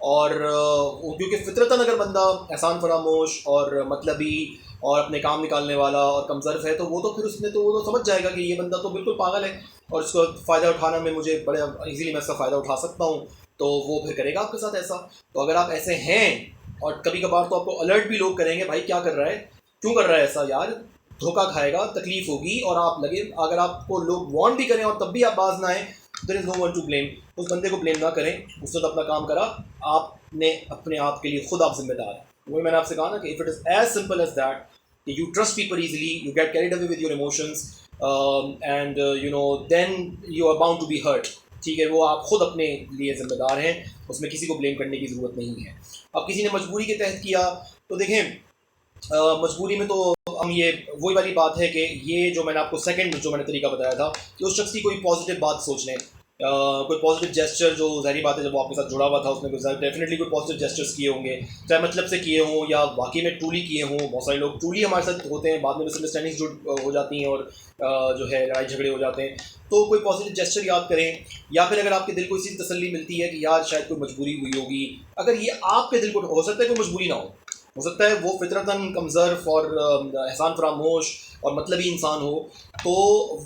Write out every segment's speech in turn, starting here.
اور کیونکہ فطرتاً اگر بندہ احسان فراموش اور مطلبی اور اپنے کام نکالنے والا اور کم ظرف ہے، تو وہ تو پھر اس نے تو وہ تو سمجھ جائے گا کہ یہ بندہ تو بالکل پاگل ہے اور اس کو فائدہ اٹھانا میں مجھے بڑے ایزیلی میں اس کا فائدہ اٹھا سکتا ہوں، تو وہ پھر کرے گا آپ کے ساتھ ایسا۔ تو اگر آپ ایسے ہیں، اور کبھی کبھار تو آپ کو الرٹ بھی لوگ کریں گے، بھائی کیا کر رہا ہے، کیوں کر رہا ہے ایسا یار، دھوکہ کھائے گا، تکلیف ہوگی، اور آپ لگے اگر آپ کو لوگ وارن بھی کریں اور تب بھی آپ باز نہ آئیں، دیر از نو ون ٹو بلیم، اس بندے کو بلیم نہ کریں، اس نے تو اپنا کام کرا، آپ نے اپنے آپ کے لیے خود آپ ذمہ دار ہیں۔ وہی میں نے آپ سے کہا نا کہ if it is as simple as that کہ you trust people easily, you get carried away with your emotions and you know then you are bound to be hurt, ٹھیک ہے، وہ آپ خود اپنے لیے ذمہ دار ہیں، اس میں کسی کو بلیم کرنے کی ضرورت نہیں ہے۔ اب کسی نے مجبوری کے تحت کیا تو دیکھیں مجبوری میں تو ہم یہ وہی والی بات ہے کہ یہ جو میں نے آپ کو سیکنڈ جو میں نے طریقہ بتایا تھا کہ اس شخص کی کوئی پازیٹیو بات سوچ لیں، کوئی پازیٹیو جیسچر، جو ظاہری بات ہے جب وہ آپ کے ساتھ جڑا ہوا تھا اس نے ڈیفینیٹلی کوئی پازیٹیو جیسچرس کیے ہوں گے، چاہے مطلب سے کیے ہوں یا واقعی میں ٹرولی کیے ہوں۔ بہت سارے لوگ ٹرولی ہمارے ساتھ ہوتے ہیں، بعد میں مس انڈرسٹینڈنگس ہو جاتی ہیں اور جو ہے لڑائی جھگڑے ہو جاتے ہیں، تو کوئی پازیٹیو جیسچر یاد کریں، یا پھر اگر آپ کے دل کو اسی تسلی ملتی ہے کہ یار شاید کوئی مجبوری ہوئی ہوگی، اگر یہ آپ کے دل کو ہو سکتا ہے کوئی مجبوری نہ ہو سکتا ہے وہ فطرتاً کمظرف اور احسان فراموش اور مطلبی انسان ہو، تو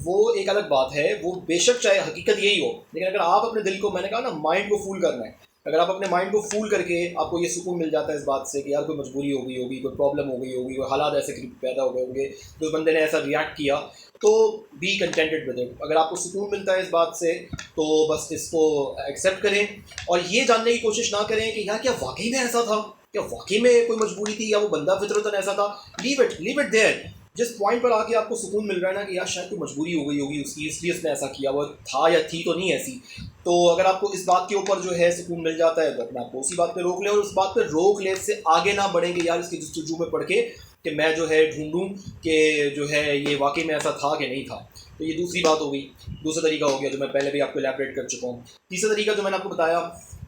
وہ ایک الگ بات ہے، وہ بے شک چاہے حقیقت یہی ہو، لیکن اگر آپ اپنے دل کو، میں نے کہا نا مائنڈ کو فول کرنا ہے، اگر آپ اپنے مائنڈ کو فول کر کے آپ کو یہ سکون مل جاتا ہے اس بات سے کہ یار کوئی مجبوری ہو گئی ہوگی، کوئی پرابلم ہو گئی ہوگی، کوئی حالات ایسے پیدا ہو گئے ہوں گے کہ اس بندے نے ایسا ریئیکٹ کیا، تو بی کنٹینٹڈ ود اٹ۔ اگر آپ کو سکون ملتا ہے اس بات سے تو بس اس کو ایکسیپٹ کریں، اور یہ جاننے کی کوشش نہ کریں کہ یار کیا واقعی میں ایسا تھا، کیا واقعی میں کوئی مجبوری تھی، یا وہ بندہ فطرتاً ایسا تھا۔ لیو اٹ دیئر، جس پوائنٹ پر آ کے آپ کو سکون مل رہا ہے نا کہ یار شاید کوئی مجبوری ہو گئی ہوگی اس کی، اس لیے اس نے ایسا کیا، وہ تھا یا تھی تو نہیں ایسی، تو اگر آپ کو اس بات کے اوپر جو ہے سکون مل جاتا ہے تو اپنے آپ کو اسی بات پہ روک لیں، اور اس بات پہ روک لیں سے آگے نہ بڑھیں کہ یار اس کی جستجو میں پڑھ کے کہ میں جو ہے ڈھونڈوں کہ جو ہے یہ واقعی میں ایسا تھا کہ نہیں تھا۔ تو یہ دوسری بات ہو گئی، دوسرا طریقہ ہو گیا جو میں پہلے بھی آپ کو الیبریٹ کر چکا ہوں۔ تیسرا طریقہ جو میں نے آپ کو بتایا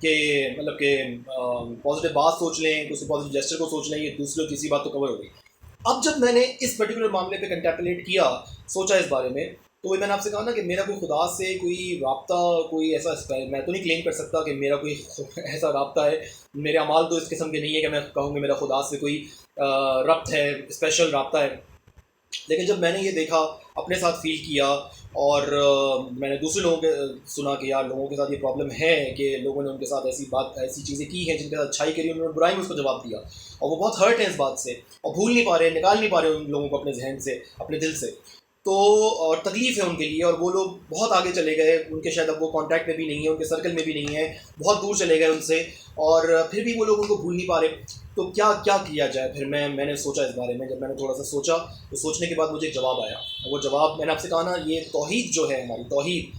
کہ مطلب کہ پازیٹیو بات سوچ لیں، کسی پازیٹیو جیسچر کو سوچ لیں، یہ دوسری اور تیسری بات تو کور ہو گئی۔ اب جب میں نے اس پرٹیکولر معاملے پہ کنٹیمپلیٹ کیا، سوچا اس بارے میں، تو وہ میں نے آپ سے کہا نا کہ میرا کوئی خدا سے کوئی رابطہ، کوئی ایسا میں تو نہیں کلیم کر سکتا کہ میرا کوئی ایسا رابطہ ہے، میرے اعمال تو اس قسم کے نہیں ہے کہ میں کہوں کہ میرا خدا سے کوئی ربط ہے، اسپیشل رابطہ ہے، لیکن جب میں نے یہ دیکھا، اپنے ساتھ فیل کیا، اور میں نے دوسرے لوگوں کے سنا کہ یار لوگوں کے ساتھ یہ پرابلم ہے کہ لوگوں نے ان کے ساتھ ایسی چیزیں کی ہیں جن کے ساتھ اچھائی کری، انہوں نے برائی میں اس کو جواب دیا، اور وہ بہت ہرٹ ہیں اس بات سے، اور بھول نہیں پا رہے، نکال نہیں پا رہے ان لوگوں کو اپنے ذہن سے، اپنے دل سے، تو اور تکلیف ہے ان کے لیے، اور وہ لوگ بہت آگے چلے گئے، ان کے شاید اب وہ کانٹیکٹ میں بھی نہیں ہے، ان کے سرکل میں بھی نہیں ہے، بہت دور چلے گئے ان سے، اور پھر بھی وہ لوگ ان کو بھول نہیں پا رہے، تو کیا کیا جائے پھر؟ میں نے سوچا اس بارے میں، جب میں نے تھوڑا سا سوچا تو سوچنے کے بعد مجھے ایک جواب آیا، وہ جواب میں نے آپ سے کہا نا، یہ توحید جو ہے ہماری توحید،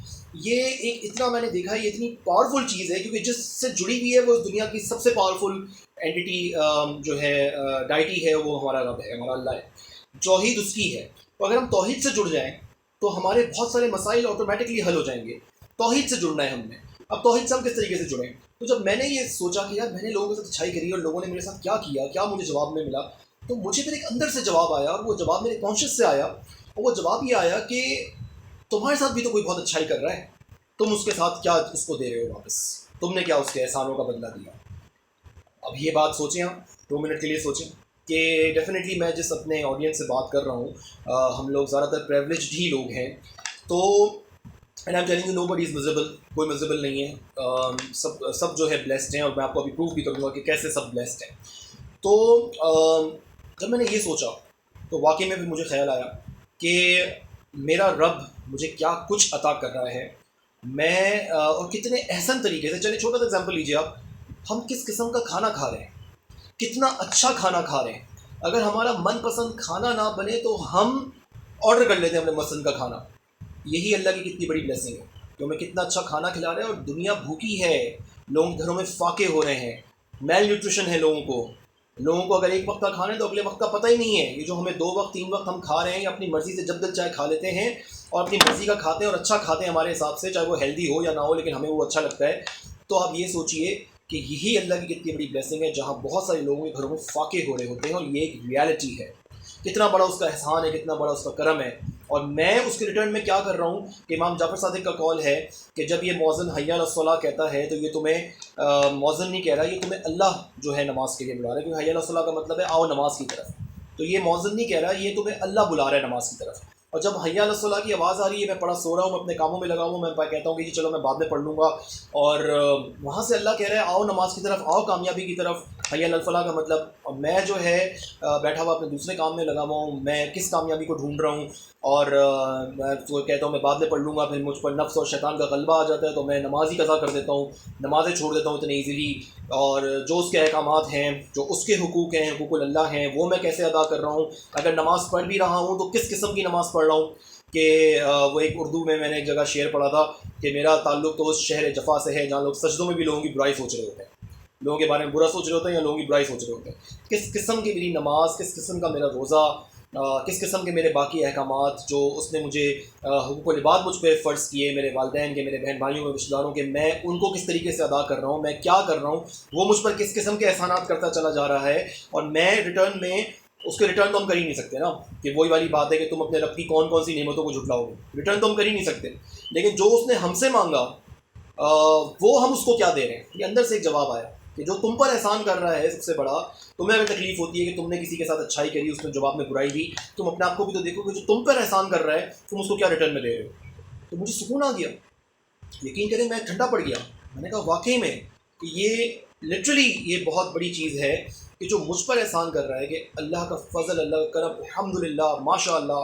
یہ ایک اتنا میں نے دیکھا ہے، یہ اتنی پاورفل چیز ہے، کیونکہ جس سے جڑی ہوئی ہے وہ اس دنیا کی سب سے پاورفل اینٹی جو ہے ڈائٹی ہے، وہ ہمارا رب ہے، ہمارا اللہ ہے، توحید اس کی ہے، تو اگر ہم توحید سے جڑ جائیں تو ہمارے بہت سارے مسائل آٹومیٹکلی حل ہو جائیں گے، توحید سے جڑنا ہے ہم نے۔ اب توحید سے ہم کس طریقے سے جڑیں؟ تو جب میں نے یہ سوچا کہ یار میں نے لوگوں کے ساتھ اچھائی کری اور لوگوں نے میرے ساتھ کیا کیا، کیا مجھے جواب میں ملا، تو مجھے پھر ایک اندر سے جواب آیا، اور وہ جواب میرے کانشیس سے آیا، اور وہ جواب یہ آیا کہ تمہارے ساتھ بھی تو کوئی بہت اچھائی کر رہا ہے، تم اس کے ساتھ کیا اس کو دے رہے ہو واپس، تم نے کیا اس کے احسانوں کا بدلہ دیا؟ اب یہ بات سوچیں، آپ 2 منٹ کے لیے سوچیں کہ ڈیفینیٹلی میں جس اپنے آڈینس سے بات کر رہا ہوں، ہم لوگ زیادہ تر پریولیجڈ ہی لوگ ہیں، تو and I'm telling you nobody is visible, کوئی ویزیبل نہیں ہے، سب جو ہے بلیسڈ ہیں، اور میں آپ کو ابھی پروف بھی کروں گا کہ کیسے سب بلیسڈ ہیں۔ تو جب میں نے یہ سوچا تو واقعی میں بھی مجھے خیال آیا کہ میرا رب مجھے کیا کچھ عطا کر رہا ہے، میں اور کتنے احسن طریقے سے، چلیے چھوٹا سا ایگزامپل لیجیے آپ، ہم کس قسم کا کھانا کھا رہے ہیں، کتنا اچھا کھانا کھا رہے ہیں، اگر ہمارا من پسند کھانا نہ بنے تو ہم آرڈر کر لیتے ہیں اپنے پسند کا کھانا، یہی اللہ کی کتنی بڑی بلیسنگ ہے کہ ہمیں کتنا اچھا کھانا کھلا رہے ہیں، اور دنیا بھوکی ہے، لوگ گھروں میں فاقے ہو رہے ہیں، میل نیوٹریشن ہے لوگوں کو اگر ایک وقت کا کھانا ہے تو اگلے وقت کا پتہ ہی نہیں ہے، یہ جو ہمیں 2 وقت 3 وقت ہم کھا رہے ہیں، یا اپنی مرضی سے جب دل چاہے کھا لیتے ہیں، اور اپنی مرضی کا کھاتے ہیں اور اچھا کھاتے ہیں ہمارے حساب سے، چاہے وہ ہیلدی ہو یا نہ ہو، لیکن ہمیں وہ اچھا لگتا ہے، تو آپ یہ سوچئے کہ یہی اللہ کی کتنی بڑی بلیسنگ ہے، جہاں بہت سارے لوگوں کے گھروں میں فاقے ہو رہے ہوتے ہیں، اور یہ ایک ریالٹی ہے، کتنا بڑا اس کا احسان ہے، کتنا بڑا اس کا کرم ہے۔ اور میں اس کے ریٹرن میں کیا کر رہا ہوں کہ امام جعفر صادق کا قول ہے کہ جب یہ مؤذن حی علی الصلاۃ کہتا ہے تو یہ تمہیں مؤذن نہیں کہہ رہا، یہ تمہیں اللہ جو ہے نماز کے لیے بلا رہا ہے، کیونکہ حی علی الصلاۃ کا مطلب ہے آؤ نماز کی طرف. تو یہ مؤذن نہیں کہہ رہا، یہ تمہیں اللہ بلا رہا ہے نماز کی طرف. اور جب حی علی الصلاۃ کی آواز آ رہی ہے، میں پڑھا سو رہا ہوں، میں اپنے کاموں میں لگا ہوں، میں کہتا ہوں کہ جی چلو میں بعد میں پڑھ لوں گا، اور وہاں سے اللہ کہہ رہا ہے آؤ نماز کی طرف، آؤ کامیابی کی طرف. حی علی الفلاح کا مطلب، اور میں جو ہے بیٹھا ہوا اپنے دوسرے کام میں لگا ہوا ہوں، میں کس کامیابی کو ڈھونڈ رہا ہوں، اور میں تو کہتا ہوں میں بعد میں پڑھ لوں گا، پھر مجھ پر نفس اور شیطان کا غلبہ آ جاتا ہے تو میں نماز ہی قضا کر دیتا ہوں، نمازیں چھوڑ دیتا ہوں اتنے ایزیلی. اور جو اس کے احکامات ہیں، جو اس کے حقوق ہیں، حقوق اللہ ہیں، وہ میں کیسے ادا کر رہا ہوں. اگر نماز پڑھ بھی رہا ہوں تو کس قسم کی نماز پڑھ رہا ہوں. کہ وہ ایک اردو میں نے ایک جگہ شعر پڑھا تھا کہ میرا تعلق تو اس شہر جفا سے ہے جہاں لوگ سجدوں میں بھی لوگوں کی برائی سوچ رہے ہوتے ہیں، لوگوں کے بارے میں برا سوچ رہے ہوتے ہیں یا لوگوں کی برائی سوچ رہے ہوتے ہیں. کس قسم کی میری نماز، کس قسم کا میرا روزہ، کس قسم کے میرے باقی احکامات جو اس نے مجھے حقوق العباد مجھ پہ فرض کیے، میرے والدین کے، میرے بہن بھائیوں کے، رشتہ داروں کے، میں ان کو کس طریقے سے ادا کر رہا ہوں، میں کیا کر رہا ہوں، وہ مجھ پر کس قسم کے احسانات کرتا چلا جا رہا ہے. اور میں ریٹرن میں اس کے ریٹرن تو ہم کر ہی نہیں سکتے نا، کہ وہی والی بات ہے کہ تم اپنے رب کی کون کون سی نعمتوں کو جھٹلاؤ گے. ریٹرن تو ہم کر ہی نہیں سکتے، لیکن جو اس نے ہم سے مانگا وہ ہم اس کو کیا دے رہے ہیں. یہ اندر سے ایک جواب آیا کہ جو تم پر احسان کر رہا ہے سب سے بڑا، تمہیں اگر تکلیف ہوتی ہے کہ تم نے کسی کے ساتھ اچھائی کری، اس میں جواب میں برائی دی، تم اپنے آپ کو بھی تو دیکھو کہ جو تم پر احسان کر رہا ہے تم اس کو کیا ریٹرن میں دے رہے ہو. تو مجھے سکون آ گیا، یقین کریں میں ٹھنڈا پڑ گیا. میں نے کہا واقعی میں کہ یہ لٹرلی یہ بہت بڑی چیز ہے کہ جو مجھ پر احسان کر رہا ہے، کہ اللہ کا فضل، اللہ کا کرم، الحمدللہ ماشاء اللہ.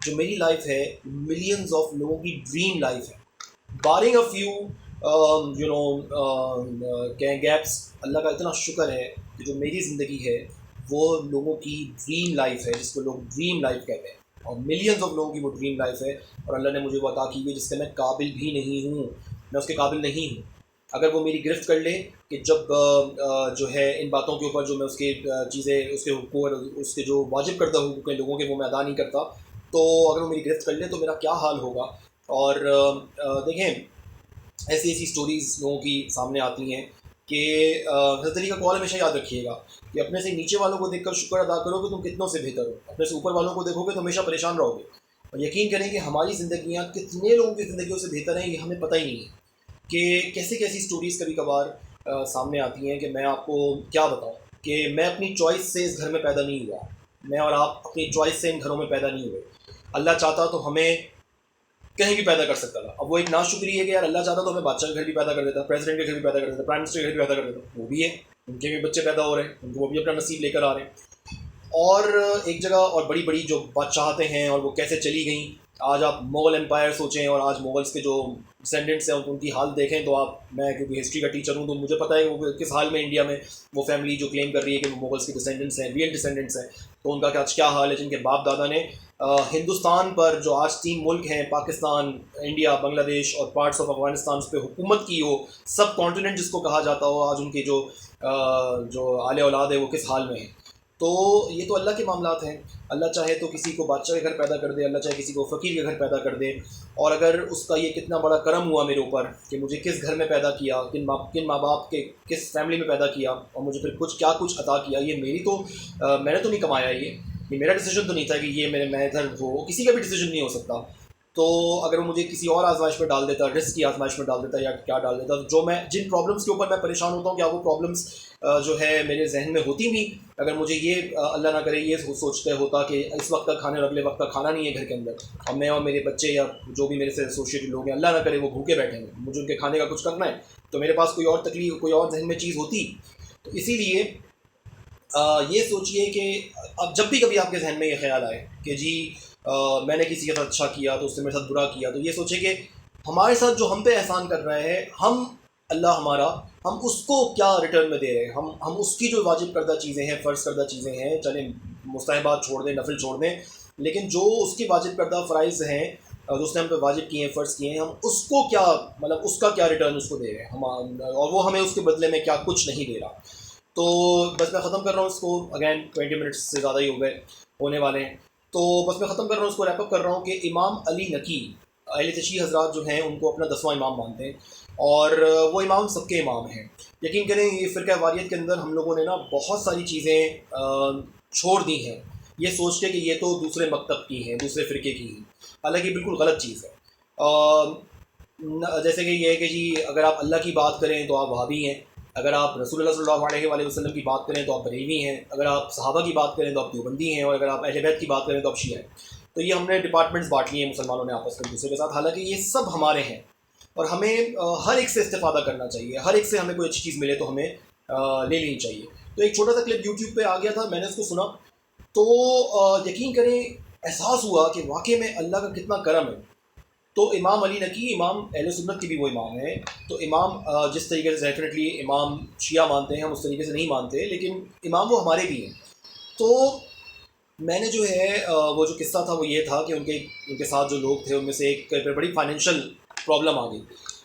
جو میری لائف ہے ملینز آف لوگوں کی ڈریم لائف ہے، بارنگ اے فیو گیپس. اللہ کا اتنا شکر ہے کہ جو میری زندگی ہے وہ لوگوں کی ڈریم لائف ہے، جس کو لوگ ڈریم لائف کہتے ہیں، اور ملینز آف لوگوں کی وہ ڈریم لائف ہے. اور اللہ نے مجھے وہ عطا کی ہے جس کے میں قابل بھی نہیں ہوں، میں اس کے قابل نہیں ہوں. اگر وہ میری گرفت کر لے کہ جب جو ہے ان باتوں کے اوپر جو میں اس کے چیزیں، اس کے حقوق، اس کے جو واجب کردہ حقوق ہیں لوگوں کے، وہ میں ادا نہیں کرتا، تو اگر وہ میری گرفت کر لے تو میرا کیا حال ہوگا. اور دیکھیں ایسی ایسی سٹوریز لوگوں کی سامنے آتی ہیں کہ حضرت علی کا قول ہمیشہ یاد رکھیے گا کہ اپنے سے نیچے والوں کو دیکھ کر شکر ادا کرو کہ تم کتنوں سے بہتر ہو، اپنے سے اوپر والوں کو دیکھو گے تو ہمیشہ پریشان رہو گے. اور یقین کریں کہ ہماری زندگیاں کتنے لوگوں کی زندگیوں سے بہتر ہیں یہ ہمیں پتہ ہی نہیں ہے. کہ کیسی کیسی سٹوریز کبھی کبھار سامنے آتی ہیں کہ میں آپ کو کیا بتاؤں کہ میں اپنی چوائس سے اس گھر میں پیدا نہیں ہوا، میں اور آپ اپنی چوائس سے ان گھروں میں پیدا نہیں ہوئے. اللہ چاہتا تو ہمیں کہیں بھی پیدا کر سکتا تھا. اب وہ ایک ناشکری ہے کہ یار اللہ چاہتا تو ہمیں بادشاہ کے گھر بھی پیدا کر دیتا، پریزیڈنٹ کے گھر بھی پیدا کر دیتا، پرائم منسٹر کے گھر بھی پیدا کر دیتا. وہ بھی ہے، ان کے بھی بچے پیدا ہو رہے ہیں، ان کو وہ بھی اپنا نصیب لے کر آ رہے ہیں. اور ایک جگہ اور بڑی بڑی جو بادشاہتیں ہیں اور وہ کیسے چلی گئیں. آج آپ مغل امپائر سوچیں اور آج مغلس کے جو ڈسینڈنٹس ہیں ان کی حال دیکھیں تو آپ، میں کیونکہ ہسٹری کا ٹیچر ہوں تو مجھے پتہ ہے وہ کس حال میں انڈیا میں وہ فیملی جو کلیم کر رہی ہے کہ وہ مغلس کے ڈسینڈنٹس ہیں، ریئل ڈسینڈنٹس ہیں، تو ان کا آج کیا حال ہے جن کے باپ دادا نے ہندوستان پر جو آج 3 ملک ہیں، پاکستان، انڈیا، بنگلہ دیش اور پارٹس آف افغانستان، اس پہ حکومت کی ہو، سب کانٹیننٹ جس کو کہا جاتا ہو، آج ان کے جو آل اولاد ہے وہ کس حال میں ہیں. تو یہ تو اللہ کے معاملات ہیں. اللہ چاہے تو کسی کو بادشاہ کے گھر پیدا کر دے، اللہ چاہے کسی کو فقیر کے گھر پیدا کر دے. اور اگر اس کا یہ کتنا بڑا کرم ہوا میرے اوپر کہ مجھے کس گھر میں پیدا کیا، کن ماں باپ کے کس فیملی میں پیدا کیا، اور مجھے پھر کچھ عطا کیا، یہ میری تو میں نے تو نہیں کمایا، یہ میرا ڈیسیجن تو نہیں تھا کہ یہ میں ادھر ہو، کسی کا بھی ڈیسیجن نہیں ہو سکتا. تو اگر وہ مجھے کسی اور آزمائش میں ڈال دیتا، رسک کی آزمائش میں ڈال دیتا یا کیا ڈال دیتا، جو میں جن پرابلمس کے اوپر میں پریشان ہوتا ہوں کیا وہ پرابلمس جو ہے میرے ذہن میں ہوتی بھی اگر مجھے یہ اللہ نہ کرے یہ سوچتے ہوتا کہ اس وقت کا کھانے اور اگلے وقت کا کھانا نہیں ہے گھر کے اندر، اور میں اور میرے بچے یا جو بھی میرے سے ایسوسیٹڈ لوگ ہیں اللہ نہ کرے وہ بھوکے بیٹھے ہیں، مجھے ان کے کھانے کا کچھ کرنا ہے، تو میرے پاس کوئی اور تکلیف، کوئی اور ذہن میں چیز ہوتی. تو اسی لیے یہ سوچئے کہ اب جب بھی کبھی آپ کے ذہن میں یہ خیال آئے کہ جی میں نے کسی کے ساتھ اچھا کیا تو اس نے میرے ساتھ برا کیا، تو یہ سوچے کہ ہمارے ساتھ جو ہم پہ احسان کر رہے ہیں، ہم اللہ ہمارا، ہم اس کو کیا ریٹرن میں دے رہے ہیں. ہم اس کی جو واجب کردہ چیزیں ہیں، فرض کردہ چیزیں ہیں، چلیں مستحبات چھوڑ دیں، نفل چھوڑ دیں، لیکن جو اس کی واجب کردہ فرائض ہیں جو اس نے ہم پہ واجب کیے ہیں، فرض کیے ہیں، ہم اس کو کیا، مطلب اس کا کیا ریٹرن اس کو دے رہے ہیں اور وہ ہمیں اس کے بدلے میں کیا کچھ نہیں دے رہا. تو بس میں ختم کر رہا ہوں اس کو، اگین 20 منٹس سے زیادہ ہی ہونے والے ہیں، تو بس میں ختم کر رہا ہوں اس کو، ریپ اپ کر رہا ہوں کہ امام علی نقی، اہل تشیع حضرات جو ہیں ان کو اپنا 10واں امام مانتے ہیں، اور وہ امام سب کے امام ہیں. یقین کریں یہ فرقہ واریت کے اندر ہم لوگوں نے نا بہت ساری چیزیں چھوڑ دی ہیں. یہ سوچ کے کہ یہ تو دوسرے مکتب کی ہیں، دوسرے فرقے کی ہیں، حالانکہ بالکل غلط چیز ہے۔ جیسے کہ یہ ہے کہ جی اگر آپ اللہ کی بات کریں تو آپ وہابی ہیں، اگر آپ رسول اللہ صلی اللہ علیہ وآلہ وسلم کی بات کریں تو آپ بریلوی ہیں، اگر آپ صحابہ کی بات کریں تو آپ دیوبندی ہیں، اور اگر آپ اہل بیت کی بات کریں تو آپ شیعہ ہیں۔ تو یہ ہم نے ڈپارٹمنٹس بانٹ لیے ہیں مسلمانوں نے آپس میں ایک دوسرے کے ساتھ، حالانکہ یہ سب ہمارے ہیں اور ہمیں ہر ایک سے استفادہ کرنا چاہیے، ہر ایک سے ہمیں کوئی اچھی چیز ملے تو ہمیں لے لینی چاہیے۔ تو ایک چھوٹا سا کلپ یوٹیوب پہ آ گیا تھا، میں نے اس کو سنا تو یقین کریں احساس ہوا کہ واقعی میں اللہ کا کتنا کرم ہے۔ تو امام علی نقی، امام اہل سنت کی بھی وہ امام ہیں، تو امام جس طریقے سے ڈیفینیٹلی امام شیعہ مانتے ہیں، ہم اس طریقے سے نہیں مانتے، لیکن امام وہ ہمارے بھی ہیں۔ تو میں نے جو ہے وہ جو قصہ تھا وہ یہ تھا کہ ان کے ساتھ جو لوگ تھے ان میں سے ایک پہ بڑی فائنینشیل پرابلم آ گئی۔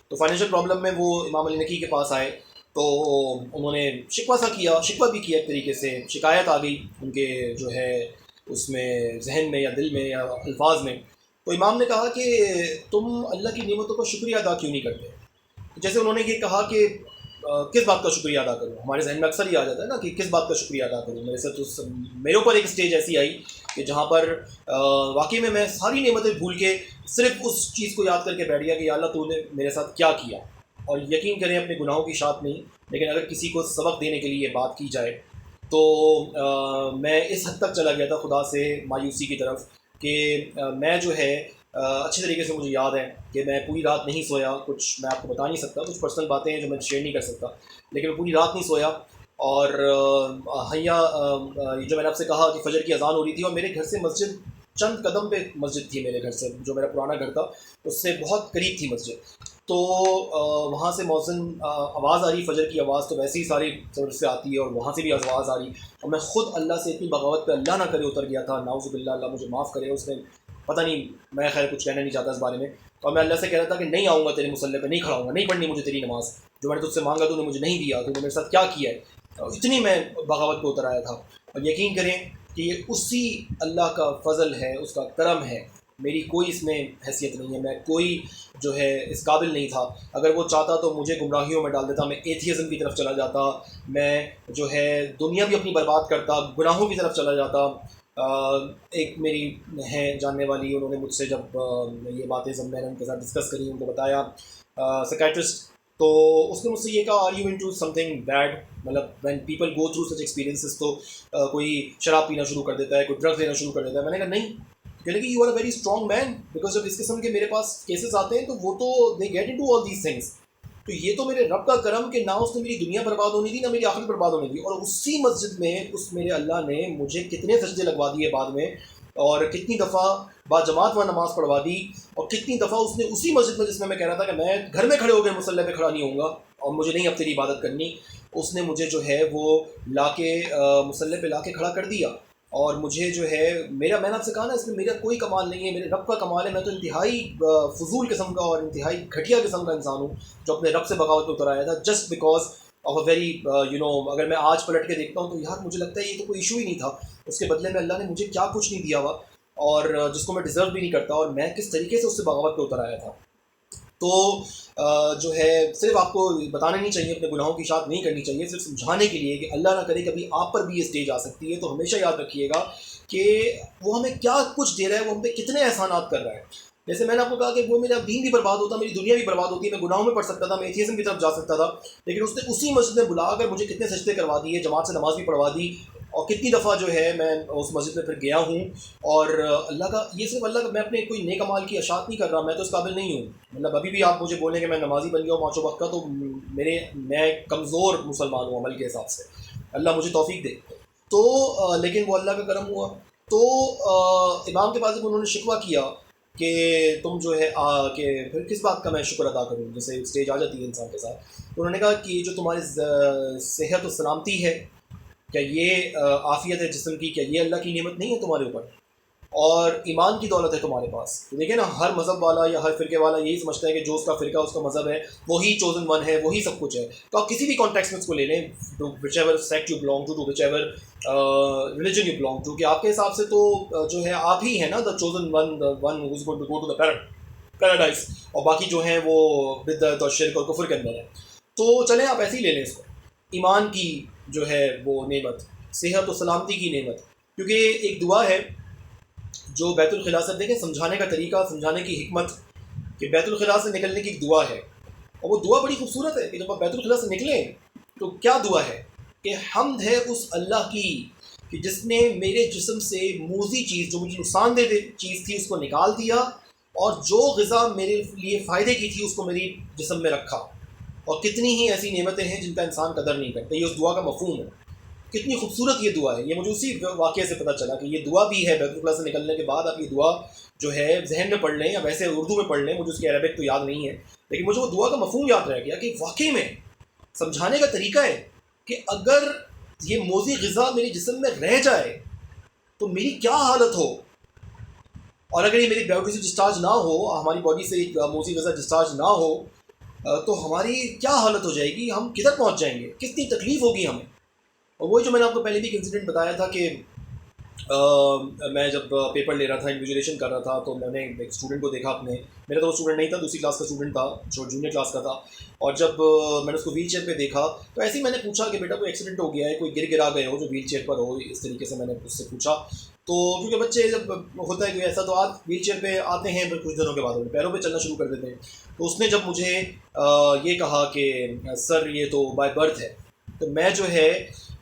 تو فائنینشیل پرابلم میں وہ امام علی نقی کے پاس آئے، تو انہوں نے شکوہ سا کیا، شکوہ بھی کیا ایک طریقے سے، شکایت آ گئی ان کے جو ہے اس میں ذہن میں یا دل میں یا الفاظ میں۔ تو امام نے کہا کہ تم اللہ کی نعمتوں کا شکریہ ادا کیوں نہیں کرتے؟ جیسے انہوں نے یہ کہا کہ کس بات کا شکریہ ادا کروں؟ ہمارے ذہن میں اکثر یہ آ جاتا ہے نا کہ کس بات کا شکریہ ادا کروں۔ میرے اوپر ایک اسٹیج ایسی آئی کہ جہاں پر واقعی میں ساری نعمتیں بھول کے صرف اس چیز کو یاد کر کے بیٹھ گیا کہ یا اللہ تو نے میرے ساتھ کیا کیا۔ اور یقین کریں اپنے گناہوں کی شاعت نہیں، لیکن اگر کسی کو سبق دینے کے لیے یہ بات کی جائے تو میں اس حد تک چلا گیا تھا خدا سے مایوسی کی طرف کہ میں جو ہے اچھے طریقے سے مجھے یاد ہے کہ میں پوری رات نہیں سویا، کچھ میں آپ کو بتا نہیں سکتا، کچھ پرسنل باتیں ہیں جو میں شیئر نہیں کر سکتا، لیکن میں پوری رات نہیں سویا۔ اور حیا جو میں نے آپ سے کہا کہ فجر کی اذان ہو رہی تھی، اور میرے گھر سے مسجد چند قدم پہ مسجد تھی، میرے گھر سے جو میرا پرانا گھر تھا اس سے بہت قریب تھی مسجد۔ تو وہاں سے مؤذن آواز آ رہی، فجر کی آواز تو ویسے ہی ساری طرف سے آتی ہے، اور وہاں سے بھی آواز آ رہی، اور میں خود اللہ سے اتنی بغاوت پہ اللہ نہ کرے اتر گیا تھا، نعوذ باللہ، اللہ مجھے معاف کرے، اس نے پتہ نہیں، میں خیر کچھ کہنا نہیں چاہتا اس بارے میں۔ اور میں اللہ سے کہہ رہا تھا کہ نہیں آؤں گا تیرے مصلی پہ، نہیں کھڑا ہوں گا، نہیں پڑھنی مجھے تیری نماز، جو میں نے تجھ سے مانگا تو نے مجھے نہیں دیا، تو نے میرے ساتھ کیا کیا ہے۔ اتنی میں بغاوت پہ اتر آیا تھا۔ اور یقین کریں کہ یہ اسی اللہ کا فضل ہے، اس کا کرم ہے، میری کوئی اس میں حیثیت نہیں ہے، میں کوئی جو ہے اس قابل نہیں تھا۔ اگر وہ چاہتا تو مجھے گمراہیوں میں ڈال دیتا، میں ایتھیزم کی طرف چلا جاتا، میں جو ہے دنیا بھی اپنی برباد کرتا، گناہوں کی طرف چلا جاتا۔ ایک میری ہے جاننے والی، انہوں نے مجھ سے جب یہ باتیں جب میں نے ان کے ساتھ ڈسکس کری، ان کو بتایا سائیکیٹرسٹ، تو اس نے مجھ سے یہ کہا are you into something bad, مطلب when people go through such experiences تو کوئی شراب پینا شروع کر دیتا ہے، کوئی ڈرگس لینا شروع کر دیتا ہے۔ میں نے کہا نہیں، کہنے کہ you are a very strong man, because جب اس قسم کے میرے پاس کیسز آتے ہیں تو وہ تو they get into all these things. تو یہ تو میرے رب کا کرم کہ نہ اس نے میری دنیا برباد ہونی تھی، نہ میری آخرت برباد ہونی تھی، اور اسی مسجد میں اس میرے اللہ نے مجھے کتنے سجدے لگوا دیے بعد میں، اور کتنی دفعہ با جماعت و نماز پڑھوا دی، اور کتنی دفعہ اس نے اسی مسجد میں جس میں کہہ رہا تھا کہ میں گھر میں کھڑے ہو کے مصلی پہ کھڑا نہیں ہوں گا اور مجھے نہیں اب تیری عبادت کرنی، اس نے مجھے جو ہے وہ لا کے مصلی پہ لا کے کھڑا کر دیا۔ اور مجھے جو ہے میں نے آپ سے کہا نا، اس میں میرا کوئی کمال نہیں ہے، میرے رب کا کمال ہے۔ میں تو انتہائی فضول قسم کا اور انتہائی گھٹیا قسم کا انسان ہوں جو اپنے رب سے بغاوت پہ اتر آیا تھا، just because of a very اگر میں آج پلٹ کے دیکھتا ہوں تو یار مجھے لگتا ہے یہ تو کوئی ایشو ہی نہیں تھا، اس کے بدلے میں اللہ نے مجھے کیا کچھ نہیں دیا ہوا، اور جس کو میں ڈیزرو بھی نہیں کرتا، اور میں کس طریقے سے اس سے بغاوت پہ اتر آیا تھا۔ تو جو ہے صرف آپ کو بتانا نہیں چاہیے، اپنے گناہوں کی اشاعت نہیں کرنی چاہیے، صرف سمجھانے کے لیے کہ اللہ نہ کرے کبھی آپ پر بھی یہ اسٹیج آ سکتی ہے، تو ہمیشہ یاد رکھیے گا کہ وہ ہمیں کیا کچھ دے رہا ہے، وہ ہم پہ کتنے احسانات کر رہا ہے۔ جیسے میں نے آپ کو کہا کہ وہ میرا دین بھی برباد ہوتا، میری دنیا بھی برباد ہوتی ہے، میں گناہوں میں پڑ سکتا تھا، میں ایتھیزم کی طرف جا سکتا تھا، لیکن اس نے اسی مسجد میں بلا کر مجھے کتنے سجدے کروا دیے، جماعت سے نماز بھی پڑھوا دی، اور کتنی دفعہ جو ہے میں اس مسجد میں پھر گیا ہوں۔ اور اللہ کا یہ صرف اللہ کا، میں اپنے کوئی نیک عمال کی اشاعت نہیں کر رہا، میں تو اس قابل نہیں ہوں، مطلب ابھی بھی آپ مجھے بولیں کہ میں نمازی بن گیا ہوں پانچوں وقت کا، تو میں کمزور مسلمان ہوں عمل کے حساب سے، اللہ مجھے توفیق دے۔ تو لیکن وہ اللہ کا کرم ہوا۔ تو امام کے پاس جب انہوں نے شکوہ کیا کہ تم جو ہے کہ پھر کس بات کا میں شکر ادا کروں، جیسے اسٹیج آ جاتی ہے انسان کے ساتھ، تو انہوں نے کہا کہ جو تمہاری صحت و سلامتی ہے، کیا یہ عافیت ہے جسم کی، کیا یہ اللہ کی نعمت نہیں ہے تمہارے اوپر، اور ایمان کی دولت ہے تمہارے پاس۔ تو دیکھیں نا، ہر مذہب والا یا ہر فرقے والا یہی سمجھتا ہے کہ جو اس کا فرقہ، اس کا مذہب ہے، وہی چوزن ون ہے، وہی سب کچھ ہے۔ تو آپ کسی بھی کانٹیکسٹ میں اس کو لے لیں، whichever sect you belong to whichever religion you belong to, کہ آپ کے حساب سے تو جو ہے آپ ہی ہیں نا the chosen one, the one who is going to go to the paradise, اور باقی جو ہیں وہ بدعت اور شرک اور کفر کے اندر ہیں۔ تو چلیں آپ ایسے ہی لے لیں اس کو، ایمان کی جو ہے وہ نعمت، صحت و سلامتی کی نعمت، کیونکہ ایک دعا ہے جو بیت الخلاء سے، دیکھیں سمجھانے کا طریقہ، سمجھانے کی حکمت، کہ بیت الخلاء سے نکلنے کی ایک دعا ہے، اور وہ دعا بڑی خوبصورت ہے کہ جب آپ بیت الخلاء سے نکلیں تو کیا دعا ہے کہ حمد ہے اس اللہ کی کہ جس نے میرے جسم سے موذی چیز، جو مجھے نقصان دہ چیز تھی، اس کو نکال دیا، اور جو غذا میرے لیے فائدے کی تھی اس کو میری جسم میں رکھا۔ اور کتنی ہی ایسی نعمتیں ہیں جن کا انسان قدر نہیں کرتا، یہ اس دعا کا مفہوم ہے۔ کتنی خوبصورت یہ دعا ہے، یہ مجھے اسی واقعے سے پتہ چلا کہ یہ دعا بھی ہے۔ بیت الخلاء سے نکلنے کے بعد آپ یہ دعا جو ہے ذہن میں پڑھ لیں یا ویسے اردو میں پڑھ لیں، مجھے اس کی عربک تو یاد نہیں ہے، لیکن مجھے وہ دعا کا مفہوم یاد رہ گیا کہ واقعی میں سمجھانے کا طریقہ ہے کہ اگر یہ موذی غذا میرے جسم میں رہ جائے تو میری کیا حالت ہو، اور اگر یہ میری باڈی سے ڈسچارج نہ ہو، ہماری باڈی سے موذی غذا ڈسچارج نہ ہو، تو ہماری کیا حالت ہو جائے گی، ہم کدھر پہنچ جائیں گے، کتنی تکلیف ہوگی ہمیں۔ اور وہی جو میں نے آپ کو پہلے بھی ایک انسیڈنٹ بتایا تھا کہ میں جب پیپر لے رہا تھا، انویجولیشن کر رہا تھا، تو میں نے ایک اسٹوڈنٹ کو دیکھا اپنے، میرا تو وہ اسٹوڈنٹ نہیں تھا، دوسری کلاس کا اسٹوڈنٹ تھا جو جونیئر کلاس کا تھا، اور جب میں نے اس کو ویل چیئر پہ دیکھا تو ایسے ہی میں نے پوچھا کہ بیٹا کوئی ایکسیڈنٹ ہو گیا ہے، کوئی گرا گئے ہو جو ویل چیئر پر ہو، اس طریقے سے میں نے اس سے پوچھا۔ تو کیونکہ بچے جب ہوتا ہے کوئی ایسا تو آج ویل چیئر پہ آتے ہیں، پھر کچھ دنوں کے بعد پیروں پہ چلنا شروع کر دیتے ہیں۔ تو اس نے جب مجھے یہ کہا کہ سر یہ تو بائی برتھ ہے، تو میں جو ہے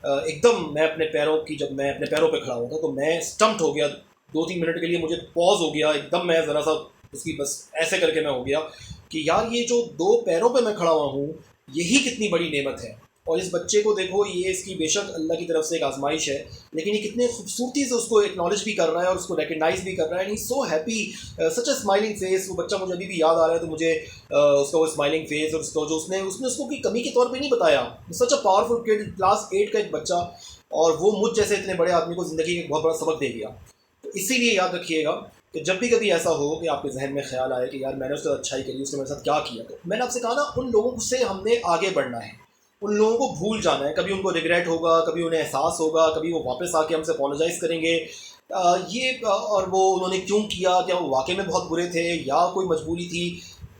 ایک دم میں اپنے پیروں کی، جب میں اپنے پیروں پہ کھڑا ہوا تھا تو میں اسٹمپڈ ہو گیا، 2-3 منٹ کے لیے مجھے پاز ہو گیا، ایک دم میں ذرا سا اس کی بس ایسے کر کے میں ہو گیا کہ یار یہ جو 2 پیروں پہ میں کھڑا ہوا ہوں یہی کتنی بڑی نعمت ہے۔ اور اس بچے کو دیکھو، یہ اس کی بے شک اللہ کی طرف سے ایک آزمائش ہے، لیکن یہ کتنے خوبصورتی سے اس کو ایکنالج بھی کر رہا ہے اور اس کو ریکگنائز بھی کر رہا ہے، and he so happy, such a smiling face. وہ بچہ مجھے ابھی بھی یاد آ رہا ہے، تو مجھے اس کا وہ اسمائلنگ فیس اور اس کو جو اس نے اس کو کوئی کمی کے طور پہ نہیں بتایا، سچ اے پاورفل کڈ، کلاس 8 کا ایک بچہ، اور وہ مجھ جیسے اتنے بڑے آدمی کو زندگی کا بہت بڑا سبق دے گیا۔ تو اسی لیے یاد رکھیے گا کہ جب بھی کبھی ایسا ہو کہ آپ کے ذہن میں خیال آئے کہ یار میں نے اس کے ساتھ اچھائی کری، اس نے میرے ساتھ کیا کیا، تو میں نے آپ سے کہا نا ان لوگوں سے ہم نے آگے بڑھنا ہے، ان لوگوں کو بھول جانا ہے، کبھی ان کو ریگریٹ ہوگا، کبھی انہیں احساس ہوگا، کبھی وہ واپس آ کے ہم سے اپولوجائز کریں گے یہ اور وہ انہوں نے کیوں کیا، کیا وہ واقعی میں بہت برے تھے یا کوئی مجبوری تھی۔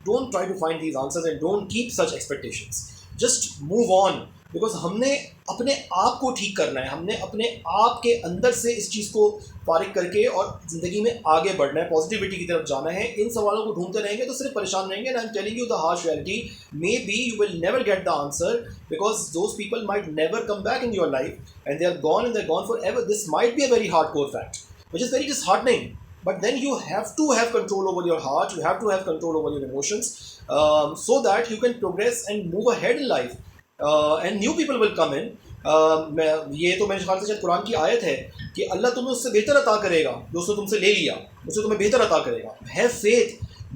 Don't try to find these answers and don't keep such expectations, just move on, because ہم نے اپنے آپ کو ٹھیک کرنا ہے، ہم نے اپنے آپ کے اندر سے اس چیز کو فارغ کر کے اور زندگی میں آگے بڑھنا ہے، پازیٹیوٹی کی طرف جانا ہے۔ ان سوالوں کو ڈھونڈتے رہیں گے تو صرف پریشان رہیں گے، and I'm telling you the harsh reality, maybe you will never get the answer because those people might never come back in your life and they are gone and they are gone forever. This might be a very hardcore fact which is very disheartening, but then you have to have control over your heart, you have to have control over your emotions, so that you can progress and move ahead in life, and new people will come in. یہ تو میرے خیال سے شاید قرآن کی آیت ہے کہ اللہ تمہیں اس سے بہتر عطا کرے گا جو اس نے تم سے لے لیا، اس سے تمہیں بہتر عطا کرے گا۔ have faith،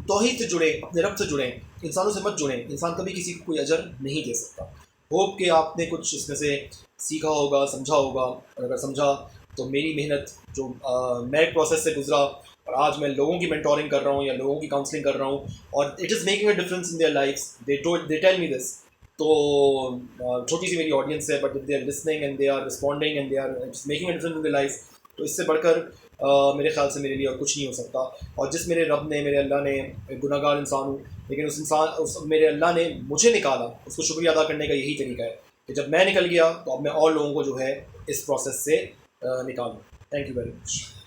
توحید سے جڑیں، اپنے رب سے جڑیں، انسانوں سے مت جڑیں، انسان کبھی کسی کو کوئی اجر نہیں دے سکتا۔ ہوپ کہ آپ نے کچھ اس میں سے سیکھا ہوگا، سمجھا ہوگا، اور اگر سمجھا تو میری محنت جو میں ایک پروسیس سے گزرا اور آج میں لوگوں کی مینٹورنگ کر رہا ہوں یا لوگوں کی کاؤنسلنگ کر رہا ہوں اور it is making a difference in their lives, they tell me this. تو چھوٹی سی میری آڈینس ہے، but they are listening and they are responding and they are making a difference in their life, تو اس سے بڑھ کر میرے خیال سے میرے لیے اور کچھ نہیں ہو سکتا۔ اور جس میرے رب نے، میرے اللہ نے، گناہ گار انسان ہوں لیکن اس میرے اللہ نے مجھے نکالا، اس کو شکریہ ادا کرنے کا یہی طریقہ ہے کہ جب میں نکل گیا تو اب میں اور لوگوں کو جو ہے اس پروسیس سے نکالوں۔ Thank you very much.